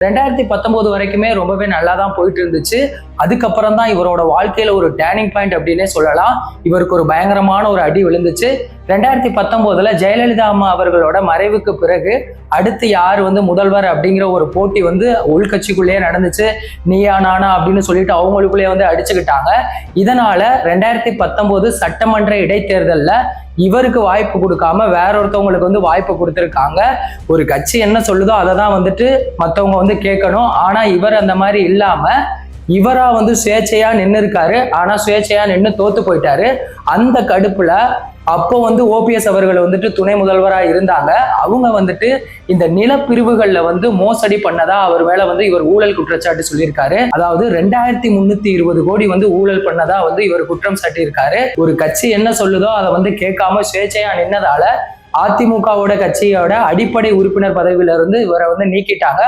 2019 வரைக்குமே ரொம்பவே நல்லா தான் போயிட்டு இருந்துச்சு. அதுக்கப்புறம் தான் இவரோட வாழ்க்கையில ஒரு டேர்னிங் பாயிண்ட் அப்படின்னே சொல்லலாம். இவருக்கு ஒரு பயங்கரமான ஒரு அடி விழுந்துச்சு. 2019 ஜெயலலிதா அம்மா அவர்களோட மறைவுக்கு பிறகு அடுத்து யார் முதல்வர் அப்படிங்கிற ஒரு போட்டி உள்கட்சிக்குள்ளேயே நடந்துச்சு. நீயா நானா அப்படின்னு சொல்லிட்டு அவங்களுக்குள்ளேயே அடிச்சுக்கிட்டாங்க. இதனால 2019 சட்டமன்ற இடைத்தேர்தல்ல இவருக்கு வாய்ப்பு கொடுக்காம வேற ஒருத்தவங்களுக்கு வாய்ப்பு கொடுத்துருக்காங்க. ஒரு கட்சி என்ன சொல்லுதோ அதை தான் மற்றவங்க கேட்கணும். ஆனா இவர் அந்த மாதிரி இல்லாம இவரா சுயேட்சையா நின்று இருக்காரு. ஆனா சுயேட்சையா நின்று தோத்து போயிட்டாரு. அந்த கடுப்புல அப்போ ஓபிஎஸ் அவர்கள் துணை முதல்வரா இருந்தாங்க. அவங்க இந்த நிலப்பிரிவுகள்ல மோசடி பண்ணதா அவர் மேல இவர் ஊழல் குற்றச்சாட்டு சொல்லியிருக்காரு. அதாவது 2320 கோடி ஊழல் பண்ணதா இவர் குற்றம் சாட்டியிருக்காரு. ஒரு கட்சி என்ன சொல்லுதோ அதை கேட்காம சுயேட்சையா நின்னதால அதிமுகவோட கட்சியோட அடிப்படை உறுப்பினர் பதவியில இருந்து இவரை நீக்கிட்டாங்க.